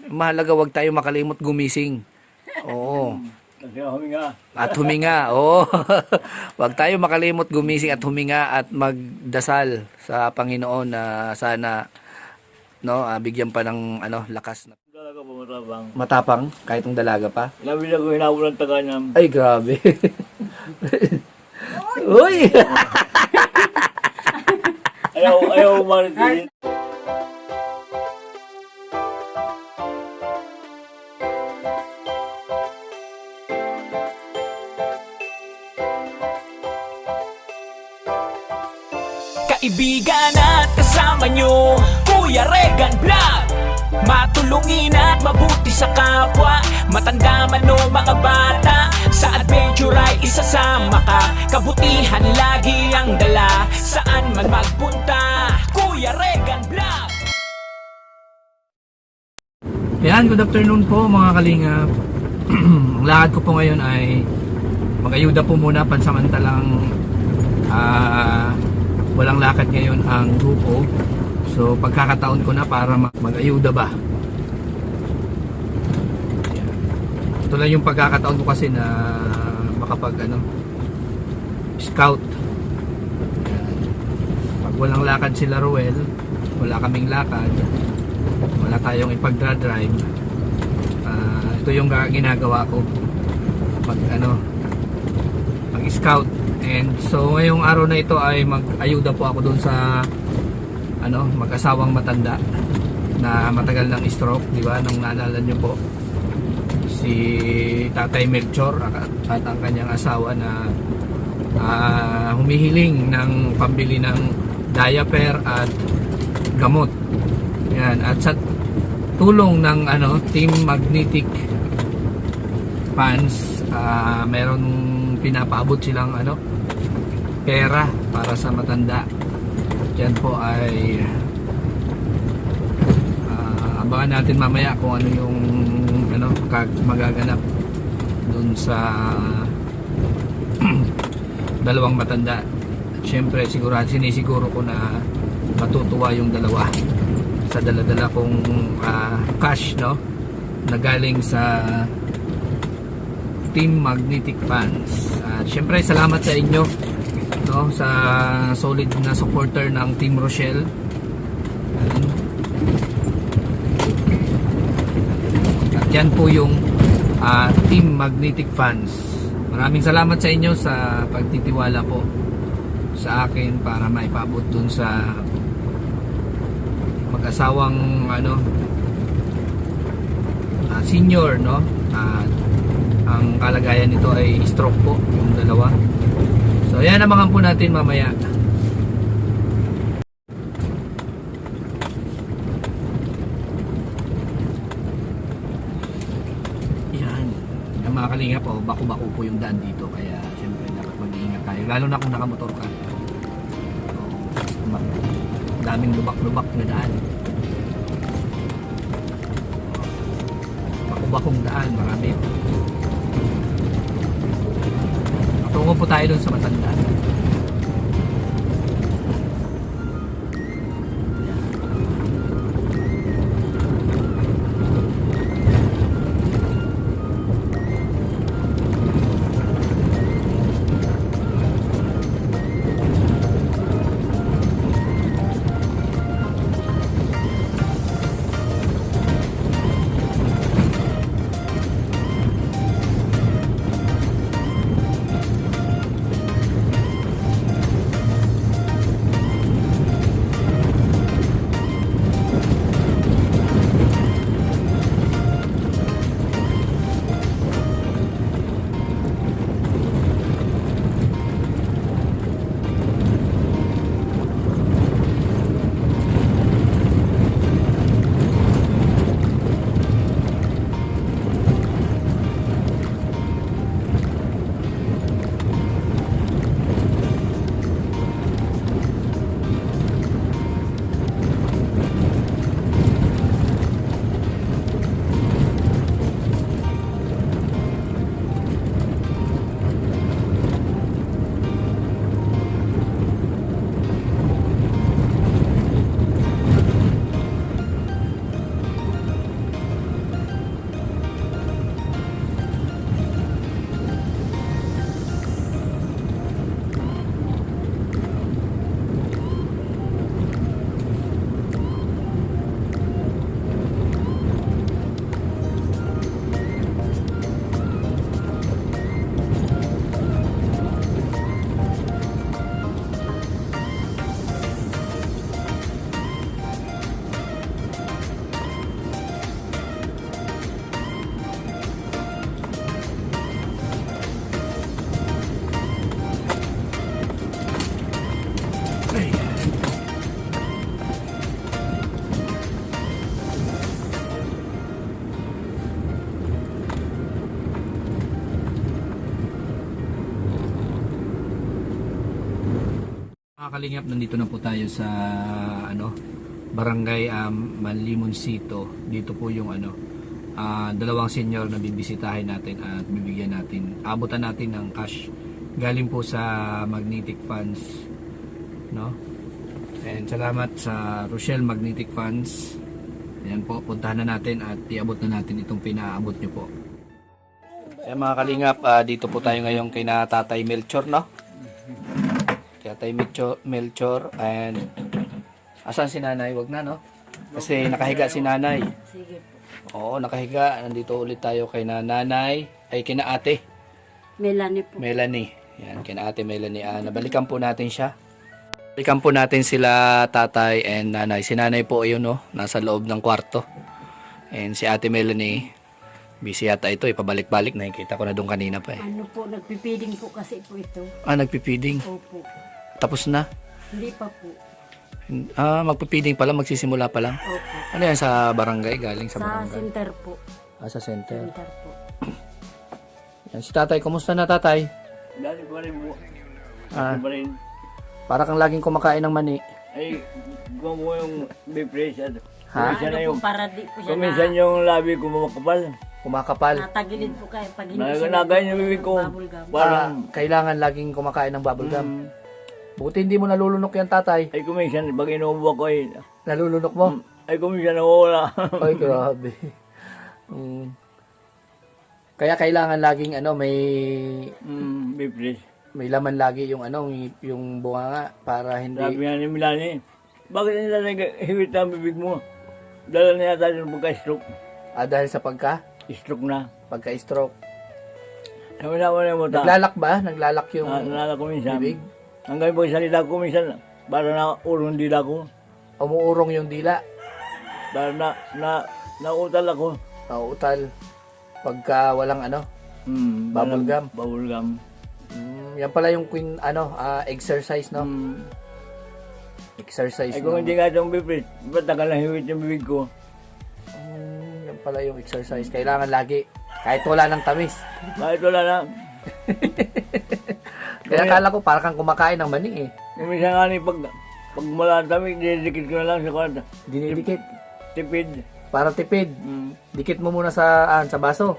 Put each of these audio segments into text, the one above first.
Mahalaga wag tayo makalimot gumising. Oo. Kasi huminga. At huminga. Oo. Wag tayo makalimot gumising at huminga at magdasal sa Panginoon na sana no, bigyan pa ng lakas na. Talaga po matabang. Matapang kahit ng dalaga pa. Ilang bilang ko hinabol ng taga niya. Ay, grabe. Uy! Ayaw umaritin. Kaibigan at kasama nyo, Kuya Regan Vlog. Matulungin at mabuti sa kapwa, matanda man o mga bata. Sa adventure ay isasama ka, kabutihan lagi ang dala. Saan man magpunta, Kuya Regan Vlog. Yan, good afternoon po mga kalingap. Ang lakad ko po ngayon ay mag-ayuda po muna pansamantalang walang lakad ngayon ang grupo. So pagkakataon ko na para mag-ayuda ba. Ito lang yung pagkakataon ko kasi na makapag scout. Yan. Pag walang lakad sila Roel, wala kaming lakad, wala tayong ipagdra-drive, ito yung ginagawa ko pag mag-scout. And so ngayong araw na ito ay mag-ayuda po ako doon sa mag-asawang matanda na matagal ng stroke, di ba? Nung naalala niyo po si Tatay Melchor at ang kanyang asawa na humihiling ng pambili ng diaper at gamot. Yan, at sa tulong ng Team Magnetic Funds, meron pinapaabot silang pera para sa matanda. Yan po ay abangan natin mamaya kung ano yung magaganap dun sa dalawang matanda. At syempre sinisiguro ko na matutuwa yung dalawa sa dala-dala kong cash na galing sa Team Magnetic Funds. At syempre salamat sa inyo sa solid na supporter ng Team Rochelle. At yan po yung Team Magnetic Funds. Maraming salamat sa inyo sa pagtitiwala po sa akin para maipabot dun sa mag-asawang senior, ang kalagayan nito ay stroke po yung dalawa. So yan naman po natin mamaya. Yan. Yung mga kalingap po, bako-bako po yung daan dito. Kaya siyempre dapat mag-iingat tayo. Lalo na kung nakamotor ka. So, daming lubak-lubak na daan. Bako-bakong daan. Marami. Tungo po tayo doon sa matanda. Mga kalingap, nandito na po tayo sa Barangay Manlimoncito. Dito po yung dalawang senior na bibisitahin natin at bibigyan natin, abutan natin ng cash galing po sa Magnetic Funds, no? And salamat sa Rochelle Magnetic Funds. Ayan po, puntahan na natin at iabot na natin itong pinaabot nyo po. Ayan mga kalingap, dito po tayo ngayon kay na Tatay Melchor, no? Tatay Melchor, and asan si nanay? Wag na, no? Kasi nakahiga si nanay. Sige po. Oo, nakahiga. Nandito ulit tayo kay nanay, ay kina ate Melanie po. Melanie. Yan, kina ate Melanie. Nabalikan po natin siya. Balikan po natin sila tatay and nanay. Si nanay po ayun, no? Nasa loob ng kwarto. And si ate Melanie, busy yata ito. Ipabalik-balik. Nakikita ko na doon kanina pa eh. Ano po, nagpipiding po kasi po ito. Nagpipiding. Opo. Tapos na. Hindi pa po. Magpipiding pa lang, magsisimula pa lang. Opo. Ano yan, sa barangay? Galing sa Sa barangay? center po. Sa center. Center po. Yan, si tatay, kumusta na tatay? Dali pa rin po. Ah, Dali pa rin. para kang laging kumakain ng mani. Ay, gawa mo yung beef fresh. Ha? Kuminsan na Ano yung, po, para di po siya kuminsan yung labi ko makapal. Kumakapal. natagilid po kayo. Pag hindi siya Naganagan yung bibig ko. bubble gum. Parang, Kailangan laging kumakain ng bubble gum. mm, Buti hindi mo nalulunok yan tatay. ay kuminsan, pag inuubo ko ay, Nalulunok mo? ay kuminsan nawawala. Ay, grabe. Kaya kailangan laging Beef fresh. may laman lagi yung yung bunganga para hindi Sabi nga ni Milani, bakit nila nag-hiwit ang bibig mo? Dala na yata yung pagka-stroke. dahil sa Stroke na. pagka-stroke. Sabi na mo na mo ta. Naglalak ba? Naglalak yung Nalala ko minsan. bibig? Hanggang pagsalita ko minsan, para na urong dila ko. Umuurong yung dila. Para nautal ako. Nauutal. Pagka walang Bubble gum. Bubble gum. Yan pala yung exercise, no? Exercise, Ay kung no? hindi nga itong bibig, ba't tagal na hiwit yung bibig ko? Yan pala yung exercise. Kailangan lagi. Kahit wala ng tamis. Kahit wala na. Kaya akala ko parang kang kumakain ng mani eh. Kung minsan nga ni pag mula ang dami, didikit ko na lang sa kwarta. Dinidikit. Tipid. Parang tipid. Mm. Dikit mo muna sa baso.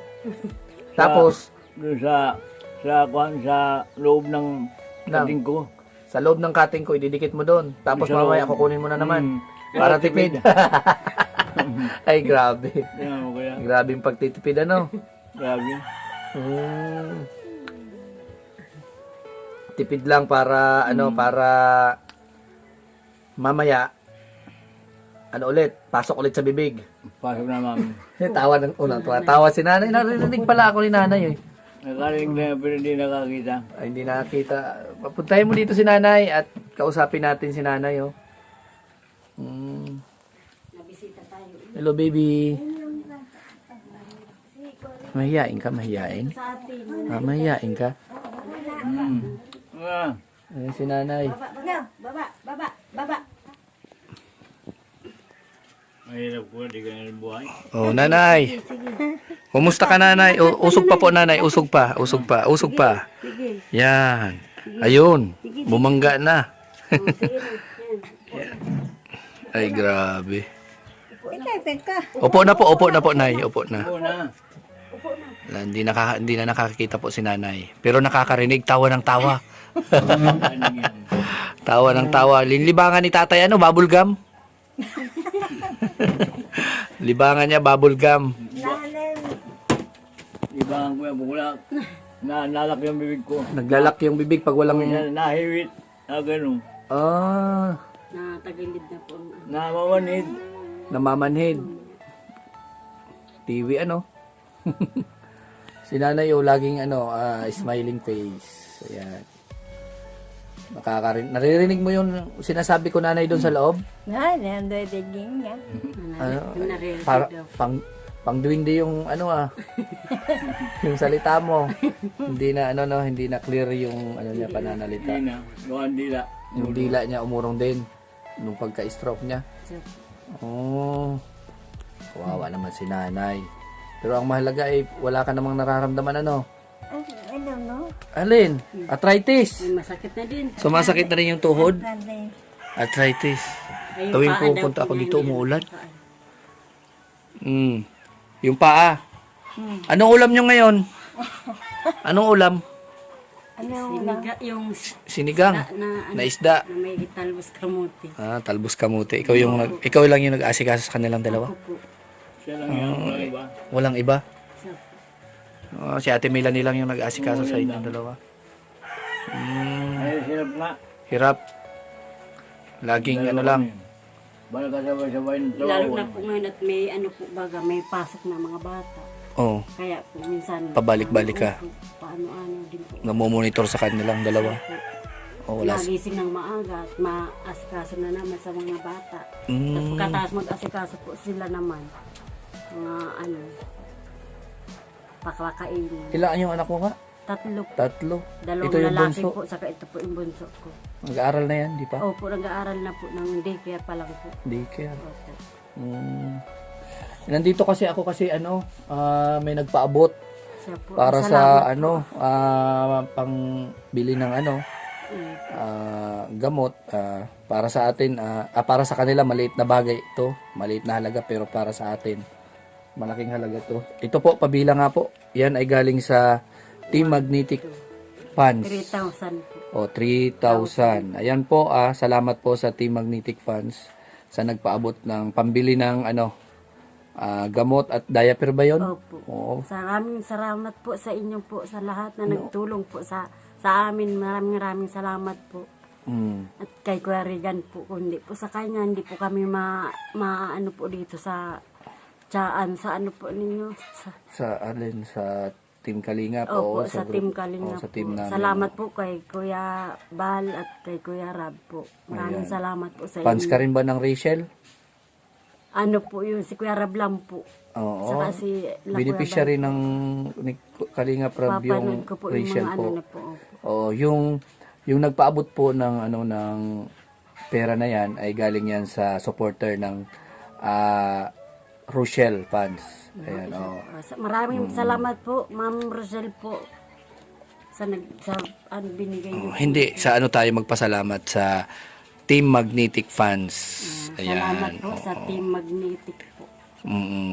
Tapos, Doon sa loob ng kating ko. sa loob ng cutting ko, ididikit mo doon. Tapos Sa mamaya loob. kukunin mo na naman. Mm. Para tipid. Ay, grabe. Tingnan mo kaya. Grabe yung pagtitipid, ano? Grabe. Tipid lang para, para mamaya, ulit, pasok ulit sa bibig. Pasok na mami. Tawa ng tawa si nanay. Narinig pala ako ni nanay eh. Nakarinig na pero hindi nakakita. Ay, hindi nakakita. Papuntahin mo dito si nanay at kausapin natin si nanay, oh. Nabisita tayo. Hello, baby. Mahihain ka, mahihain. Sa atin. Mahihain ka. Ayan si nanay. Baba. Mahirap ko, di ka na buhay. Oh, nanay. Kumusta ka, nanay? Usog pa po, nanay. Usog pa. Sige. Yan. Ayun. Bumangga na. Sige. Ay, grabe. Teka. Upo na po, nay. Upo na. Oo na. Hindi na nakakita po si nanay. Pero nakakarinig, tawa ng tawa. Tawa ng tawa. Linlibangan ni tatay, bubble gum? Libangan niya, bubble gum. Ibang ko yung bukula. Nalak yung bibig ko. Naglalak yung bibig pag walang... Nahiwit. Gano'n. Natagilid na po. Namamanid. Namamanhid. TV, Si nanay, laging, smiling face. Ayan. Naririnig mo yung sinasabi ko, nanay, doon sa loob? Narinig Para, daw. pang duwindi yung, yung salita mo. Hindi na clear yung, niya, pananalita. Hindi na. Gawang dila. Yung dila niya umurong din nung pagka-stroke niya. Oh. Kawawa naman si nanay. Pero ang mahalaga ay wala ka namang nararamdaman, Ano, no? Alin? Arthritis. May masakit na din. Sumasakit na rin yung tuhod. Brother. Arthritis. Ay, Tuwing paa daw pupunta ako po niya, dito, hindi umuulan. paa. Yung paa. Anong ulam nyo ngayon? Anong ulam? Ano, Siniga, yung Sinigang. Na isda. na may talbos kamuti. Talbos kamuti. Ikaw lang yung nag-aasikaso sa kanilang dalawa? Ako po. Siya lang yan, walang iba. Walang iba? Siya po. Si Ate Melanie lang yung nag-aasikaso sa inyong dalawa. Ay, hirap nga. Hirap. Laging ano lang. Bala ka sabay-sabay ng tawa. Lalo na po ngayon at may ano po baga, may pasok na mga bata. Oh, Kaya po minsan Pabalik-balik ka. Paano-ano din po. namomonitor sa kanilang dalawa. Oh, wala. Nagising ng maaga at maasikaso na naman sa mga bata. Tapos Mm. pagkatapos mag-asikaso po sila naman. Mga ano, paklakainin. Ilaan yung anak mo nga? 3 po. 3. Dalawang Ito yung lalaki bunso. po, saka ito po yung bunso ko. Nag-aaral na yan, di pa? Opo, nag-aaral na po ng daycare pa lang po. Daycare. Opo. Nandito kasi ako may nagpaabot Siya po. para Salamat sa po. pang bili ng Mm. gamot para sa atin, para sa kanila maliit na bagay ito, maliit na halaga, pero para sa atin malaking halaga to. Ito po, pabila nga po. Yan ay galing sa Team Magnetic Funds. 3,000 po. 3,000. Ayan po, salamat po sa Team Magnetic Funds sa nagpaabot ng pambili ng gamot at diaper ba yun? Opo. Oo. Maraming salamat po sa inyo po, sa lahat na nagtulong po sa amin. Maraming salamat po. At kay Kuya Regan po, kundi po sa kanya, hindi po kami maano po dito sa tsaan, sa ano po ninyo. Sa alin? Sa Team Kalinga po? Opo, Oo, sa group. Team Kalinga Oo, sa po. team namin. Salamat po kay Kuya Bal at kay Kuya Rab po. Maraming Ayan. salamat po sa Fans inyo. ka rin ba ng Rachel? Ano po yun, si Kuya Rab lang po. Oo. Saka si Beneficiary ng ni Kalinga Prab yung Papanood ko po yung Rachel mga po. ano na po. Opo. Oo, yung nagpaabot po ng ng pera na yan ay galing yan sa supporter ng Rochelle Fans. Ayan, oo. Maraming salamat po, Ma'am Rosel po. Sa ano binigay niyo. Hindi, sa tayo magpasalamat sa Team Magnetic Fans. Salamat Ayan. po sa Team Magnetic po.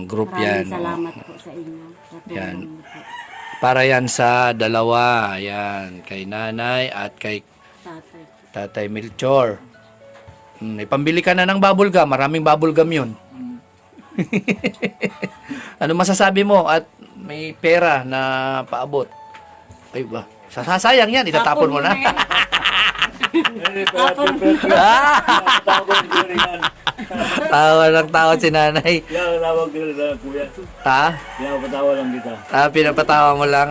Group yan. Maraming salamat po sa inyo. Sa tulong Yan. niyo po. Para yan sa dalawa. Ayan, kay nanay at kay Tatay. Tatay Melchor. Ipambili ka na ng bubble gum. Maraming bubble gum yun. Ano masasabi mo? At may pera na paabot. Ay ba? Sasayang yan. Itatapon mo na. Tawa ng tawa si nanay. Yan, tawag kita sa kuya. Ha? Yan, patawa lang kita. Pinapatawa mo lang.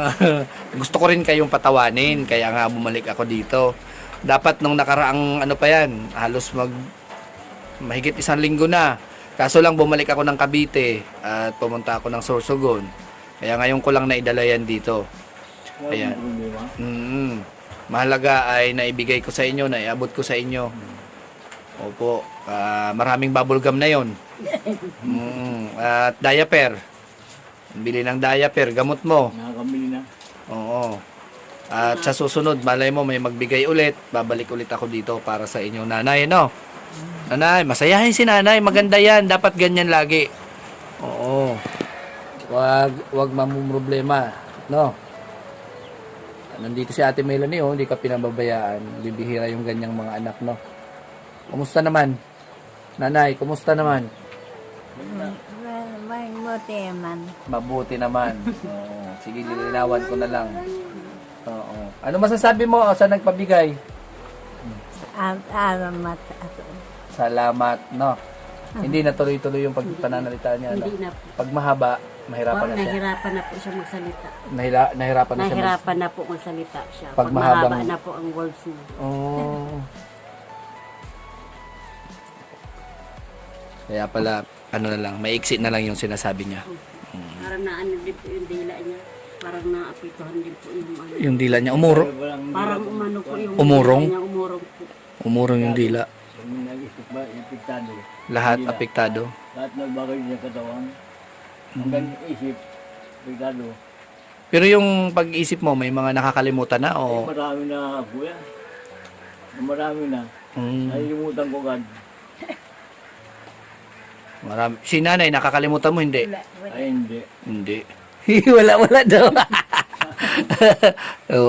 Gusto ko rin kayong patawanin. Kaya nga bumalik ako dito. Dapat nung nakaraang pa yan, halos mahigit 1 linggo na. Kaso lang bumalik ako ng Cavite at pumunta ako ng Sorsogon. Kaya ngayon ko lang naidala yan dito. Ayan. Mahalaga ay naibigay ko sa inyo, naiabot ko sa inyo. Opo. Maraming bubble gum na yon. At diaper. Bili ng diaper, gamot mo. Nakakabili na. Oo. At sa susunod, malay mo may magbigay ulit. Babalik ulit ako dito para sa inyo, nanay, no? Nanay, masayahin si nanay. Maganda yan. Dapat ganyan lagi. Oo. Wag mamumroblema, no? Nandito si Ate Melanie, hindi ka pinababayaan. Bibihira yung ganyang mga anak, no? Kumusta naman? Nanay, kumusta naman? May mote man. Mabuti naman. Oo. Sige, lilinawan ko na lang. Oo. Ano masasabi mo sa nagpabigay? Alamat. Salamat, no? Hindi na tuloy-tuloy yung pagpananalita niya, no? Hindi na po. Pag mahaba, mahirapan na siya. Nahirapan na po siya magsalita. Nahirapan na siya. Nahirapan na po magsalita siya. Pag Pag mahaba mahabang- na po ang words niya. Oh. Kaya pala, na lang, maiksi na lang yung sinasabi niya. Parang naano din po yung dila niya. Parang naapituhan din po yung ano. Yung dila niya, umurong. Parang umano po yung Umurong? dila niya. Umurong po. Umurong yung dila. Yung nag-isip ba, ipiktado. Lahat Dila. apektado. Lahat ng bagay niya katawan. Hanggang isip, ipiktado. Pero yung pag-isip mo, may mga nakakalimutan na o... Marami na po yan. Marami na. Mm, Nalilimutan ko agad. marami. Si nanay, nakakalimutan mo, hindi? Ay, hindi. Hindi. Wala daw.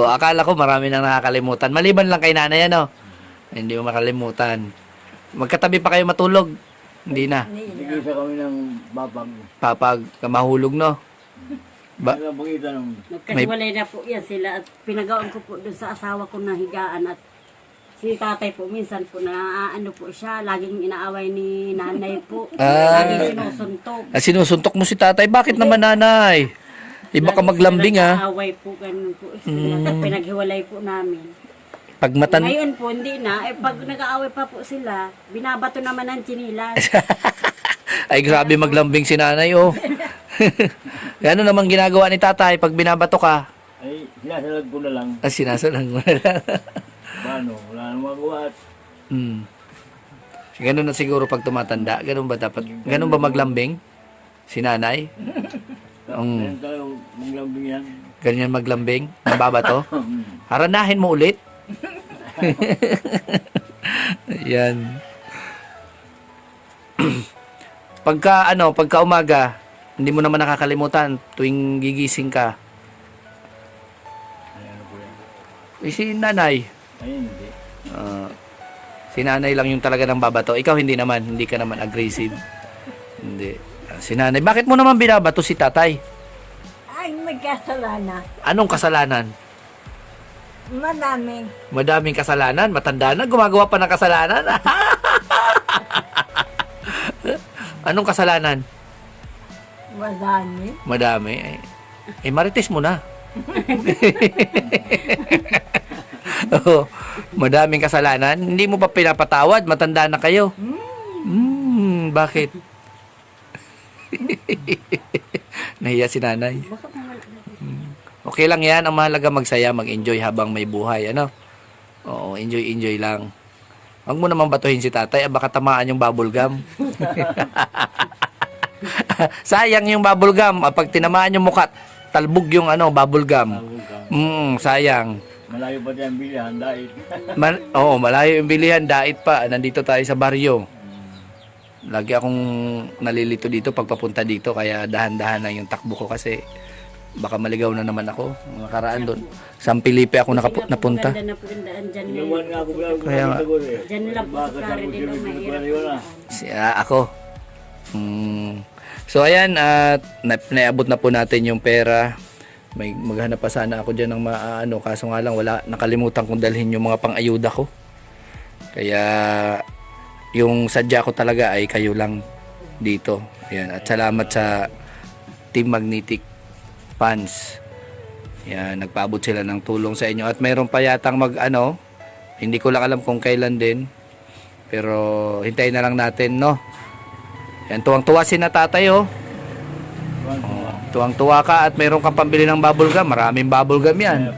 Akala ko marami nang nakakalimutan. Maliban lang kay nanay, ano? Hindi mo makalimutan. Magkatabi pa kayo matulog? Hindi na. Nagkisa kami ng babag. Papag mahulog, no? Ba- Nagkapagita ng... Nagkasiwalay na po yan sila at pinagawaan ko po doon sa asawa ko na higaan at si tatay po minsan po na ano po siya, laging inaaway ni nanay po. Laging sinusuntok. Sinusuntok mo si tatay. Bakit naman nanay? Iba ka maglambing, ha? Nag-aaway po, ganun po. Pinaghiwalay po namin. Pag matan... Ngayon po, hindi na. Eh, pag nag-aaway pa po sila, binabato naman ng chinilas. Ay, grabe maglambing si nanay, oh. Ano naman ginagawa ni tatay pag binabato ka? Ay, sinasalag ko na lang. Sinasalang mo na lang. Paano? Wala nang magawa. Hmm. Ganun na siguro pag tumatanda. Ganun ba dapat? Ganun ba maglambing? Si nanay? Ganyan talaga maglambing yan. Ganyan maglambing? Nababato? Haranahin mo ulit? Yan. Pagka umaga, hindi mo naman nakakalimutan tuwing gigising ka. Ay, ano po yan? Si nanay. Ay, hindi. Si nanay lang yung talaga ng babato. Ikaw hindi naman. Hindi ka naman aggressive. Hindi. Si nanay. Bakit mo naman binabato si tatay? Ay, magkasalanan. Anong kasalanan? Madami. Madaming kasalanan. Matanda na. Gumagawa pa ng kasalanan. Anong kasalanan? Madami. Madami. Marites mo na. Oo. Madaming kasalanan. Hindi mo pa pinapatawad. Matanda na kayo. Bakit? Nahiya si nanay. Okay lang yan. Ang mahalaga magsaya, mag-enjoy habang may buhay. Ano? Oo, enjoy lang. Huwag mo naman batuhin si tatay. Baka tamaan yung bubble gum. Sayang yung bubble gum. Pag tinamaan yung mukha, talbog yung bubble gum. Sayang. Malayo pa dyan bilihan, dahil. Malayo yung bilihan. Dait pa. Nandito tayo sa baryo. Lagi akong nalilito dito pag papunta dito. Kaya dahan-dahan lang yung takbo ko kasi baka maligaw na naman ako. Nakaraan doon. San Felipe ako napunta. Ganda na po yung daan dyan. Inuman nga ako lang. Kaya nga. Dyan lang po sa Caridel ang mahirap. Ako. So ayan, at naabot na po natin yung pera. May maghanap pa sana ako diyan ng kaso nga lang wala, nakalimutan kong dalhin yung mga pang-ayuda ko. Kaya yung sadya ko talaga ay kayo lang dito. Ayan, at salamat sa Team Magnetic fans. Yan, nagpaabot sila ng tulong sa inyo. At mayroon pa yatang hindi ko lang alam kung kailan din. Pero hintayin na lang natin, no? Yan, tuwang-tuwa si na tatay, oh. Tuwang-tuwa ka at mayroon kang pambili ng bubble gum. Maraming bubble gum yan.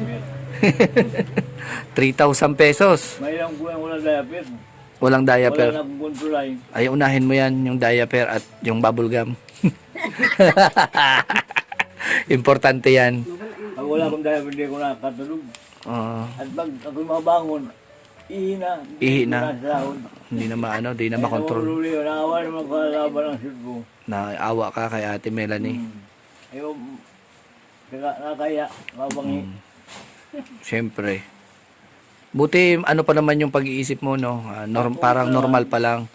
3,000 pesos. May ilang buwan walang diaper. Walang diaper. Wala na akong kontrolay. Ay, unahin mo yan, yung diaper at yung bubble gum. Importante yan. Pag wala akong diaper, hindi ko nakakatulog. At pag ako mabangon, ihina. Ihina. Hindi na di na makontrol. Nahuli, naawa naman ko laban ng shoot ko. Naawa ka kay Ate Melanie. Ayaw, nakakaya, mabangi. Siyempre. Buti pa naman yung pag-iisip mo, no? Parang normal pa lang.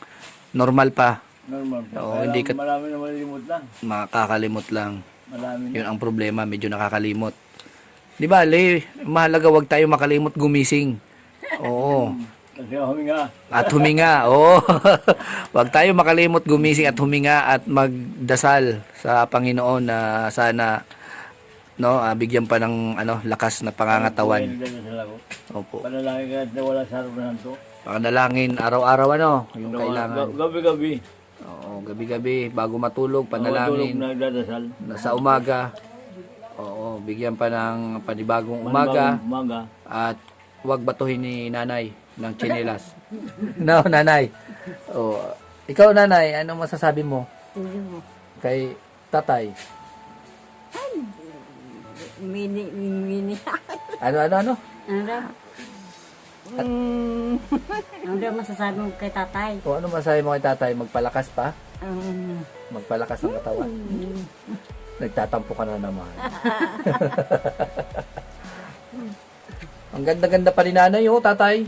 Normal pa. Normal. Oo, hindi ka Marami na malilimot lang. makakalimot lang. Marami na. Yun ang problema, medyo nakakalimot. Di ba, mahalaga wag tayo makalimot gumising. Oo. Kasi huminga. At huminga, oo. Wag tayo makalimot gumising at huminga at magdasal sa Panginoon na sana bigyan pa ng lakas na pangangatawan. Opo. Panalangin ka at wala sa araw to. Panalangin araw-araw yung kailangan. Gabi-gabi. Oo, gabi-gabi bago matulog panalangin. Nagdadasal. Sa umaga. Oo, bigyan pa ng panibagong umaga at wag batuhin ni nanay ng tsinelas. No, nanay. Oh, ikaw nanay, ano masasabi mo kay tatay? mini. Ano? Ano daw? Ano daw masasabi mo kay tatay? O ano masabi mo kay tatay? Magpalakas pa? Um, Magpalakas ang katawan? Nagtatampo ka na naman. Ang ganda-ganda pa ni nanay, oh, tatay.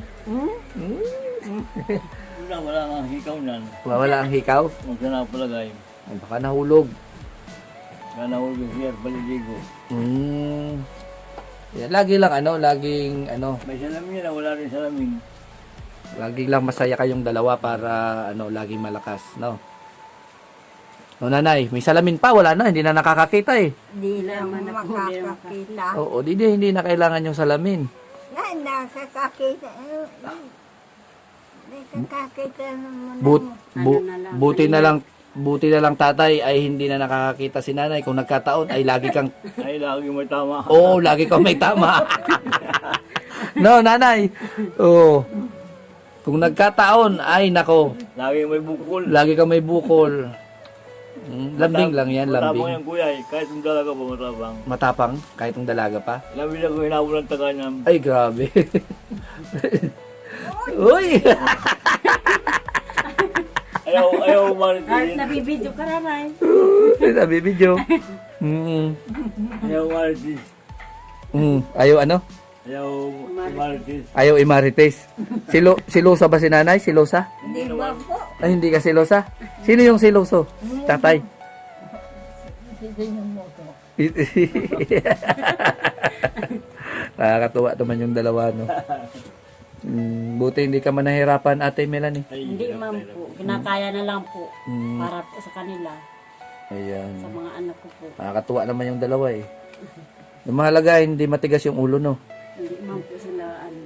Wala nga hikaw nan. Wala ang hikaw. Kung saan ako palagay. Ay, baka nahulog. Kaya nahulog siya, paliligo. Yan, laging May salamin na, wala rin salamin. laging lang masaya kayong dalawa para laging malakas, no? No, nanay, may salamin pa, wala na, hindi na nakakakita eh. Di na makakakita. Oo, hindi na kailangan yung salamin. Yan, nakakakita. Nakakakita naman. Buti na lang tatay ay hindi na nakakakita si nanay. Kung nagkataon ay lagi kang Ay, lagi may tama. Oo, lagi kang may tama. No, nanay. Oo. Kung nagkataon ay nako, Lagi may bukol. lagi kang may bukol. Lambing lang yan, Matapang lambing. yung kuya eh. Kahit yung dalaga pa matapang. Matapang kahit ng dalaga pa. Lambing na ko hinabol ng taga niya. Ay, grabe. Uy! Ayaw maritis. Nabibidyo ka na, Ray. Sabi video. Ayaw maritis. Ayaw ano? Ayaw maritis. Ayaw imarites. Silosa ba si nanay? Silosa? Di ba po? Ay, hindi ka silosa? Sino yung siloso? Tatay. Nakakatuwa naman yung dalawa, no? Buti hindi ka man nahirapan, Ate Melanie. Hindi man po. Kinakaya na lang po. Para po sa kanila. Ayan. Sa mga anak ko po. Nakakatuwa naman yung dalawa, eh. Yung mahalaga, hindi matigas yung ulo, no? Hindi man po sila ano.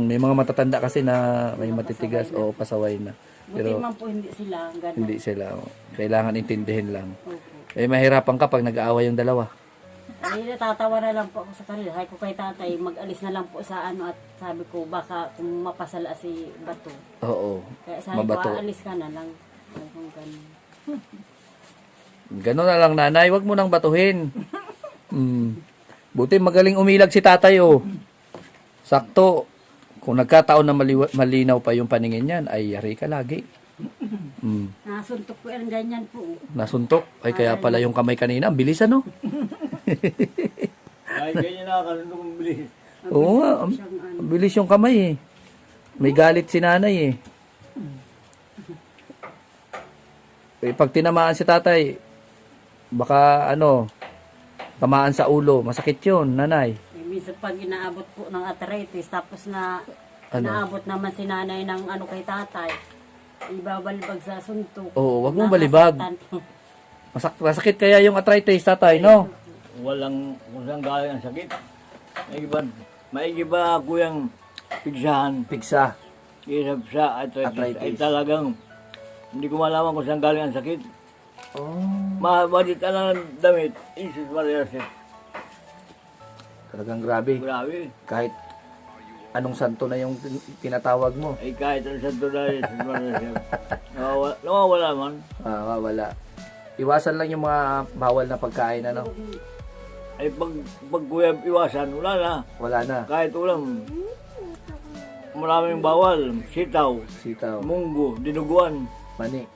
May mga matatanda kasi na may matitigas o pasaway na. Buti Pero man po hindi sila. Ganun. hindi sila. Kailangan intindihin lang. Opo. Eh, mahirapan ka pag nag-aaway yung dalawa. Ay, natatawa na lang po ako sa kanila. Sabi ko kay tatay, mag-alis na lang po sa ano at sabi ko baka kung mapasala si Bato. Oo. Kaya sabi Mabato. ko, aalis ka na lang. Sabi ko ganun. Gano'n na lang, nanay. Huwag mo nang batuhin. Buti magaling umilag si tatay, oh. Sakto. Kung nagkataon na malinaw pa yung paningin niyan, ay yari ka lagi. Nasuntok po yan, ganyan po. Nasuntok. Ay, kaya pala yung kamay kanina. Ang bilis, ano? Ay, ganyan nakakasunod kong bilis. Oo nga. Ang bilis yung kamay, eh. May galit si nanay, eh. Eh, pag tinamaan si tatay, baka, tamaan sa ulo. Masakit yun, nanay. Eh, minsan pag inaabot po ng arthritis, tapos na Ano? naabot naman si nanay ng kay tatay, ibabalibag sa suntok. Oo, wag mong balibag. Nakasaktan. Masakit kaya yung arthritis, tatay, no? Walang kung saan galing ang sakit. May iba kuyang pigsahan. Pigsa. Isap sa arthritis. Ay talagang hindi ko malaman kung saan galing ang sakit. Oh. Mabadit ka lang ng damit. Isus Maria Jose. Talagang grabe. Grabe. Kahit anong santo na yung tinatawag mo. Ay kahit ano sa tunay, Isus Maria Jose. Nawawala man. Wala. Iwasan lang yung mga bawal na pagkain, ano? Ay pag kuya iwasan, wala na. Wala na. Kahit ulam. Maraming bawal. Sitaw, Sitaw, munggo, dinuguan, mani.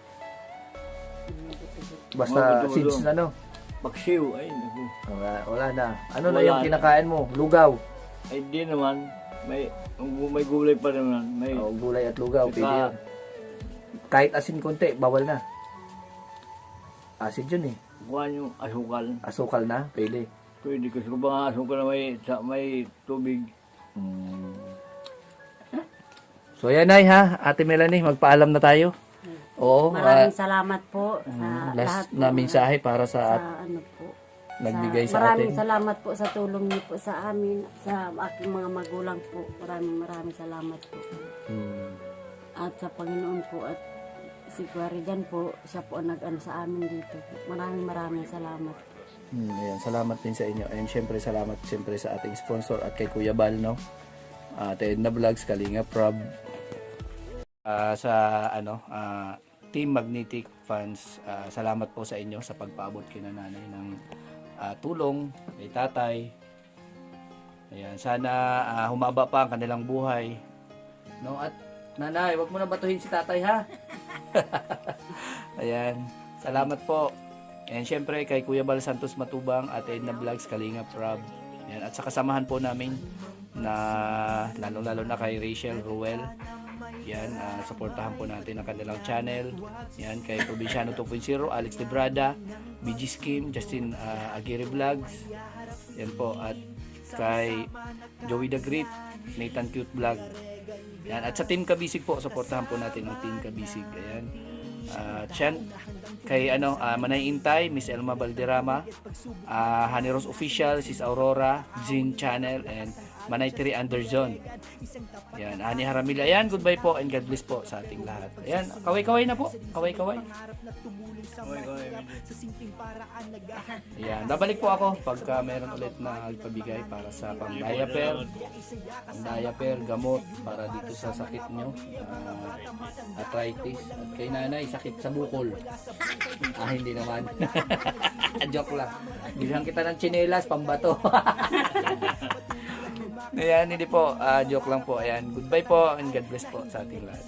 Basta Mga seeds na, no? paksiw. Ay, naku. Wala na. Ano na Wala yung na. kinakain mo? Lugaw. Ay di naman. May gulay pa naman. May Gulay at lugaw, Saka- pwede yun. Kahit asin konti, bawal na. Asid yun, eh. kuhan yung asukal. Asukal na, pwede. Pwede kasi kung baka asukal na may tubig. So yan ay ha, Ate Melanie, magpaalam na tayo. Oo, Maraming salamat po sa lahat last po na ng- mensahe para sa sa ano po. nagbigay sa maraming atin. salamat po sa tulong niyo po sa amin, sa aking mga magulang po. Maraming salamat po. At sa Panginoon po at si Guarigan po, siya po ang nag-ano sa amin dito. Maraming salamat. Ayan, salamat din sa inyo. And syempre salamat syempre sa ating sponsor at kay Kuya Bal, no? Ate Edna Vlogs, Kalinga Prab. Sa Team Magnetic Fans, salamat po sa inyo sa pagpaabot kina nanay ng tulong kay tatay Ayan, sana humaba pa ang kanilang buhay. No, at nanay, wag mo na batuhin si tatay ha. Ayan, salamat po. And syempre kay Kuya Bal Santos Matubang at Edna Vlogs, Kalinga Prab. Ayan, at sa kasamahan po namin na lalo na kay Rachel Ruel. Yan, supportahan po natin ang kanilang channel. Yan, kay Provinciano 2.0, Alex Debrada, BG Scheme, Justin Aguirre Vlogs. Yan po, at kay Joey the Great, Nathan Cute Vlog. Yan, at sa Team Kabisig po, supportahan po natin ang Team Kabisig. Ayan. Yan, kay Manay Intay, Miss Elma Valderrama, Honey Rose Official, Sis Aurora, Zin Channel, and Manay Tiri Anderson. Yan, Ani Haramila. Ayan, goodbye po and God bless po sa ating lahat. Ayan, kaway-kaway na po. Kaway-kaway. Ayan, babalik po ako pagka meron ulit na ipabigay para sa pang-diaper, gamot para dito sa sakit nyo, arthritis. At kay nanay, sakit sa bukol. Hindi naman. Joke lang. Bilhan kita ng tsinelas, pambato. Ayan, hindi po. Joke lang po. Ayan, goodbye po and God bless po sa ating lahat.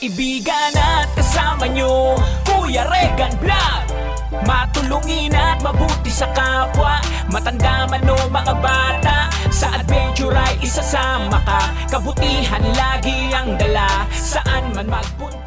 Kaibigan at kasama nyo, Kuya Regan Vlog. Matulungin at mabuti sa kapwa, matanda man o mga bata. Sa adventure ay isasama ka, kabutihan lagi ang dala, saan man magpunta.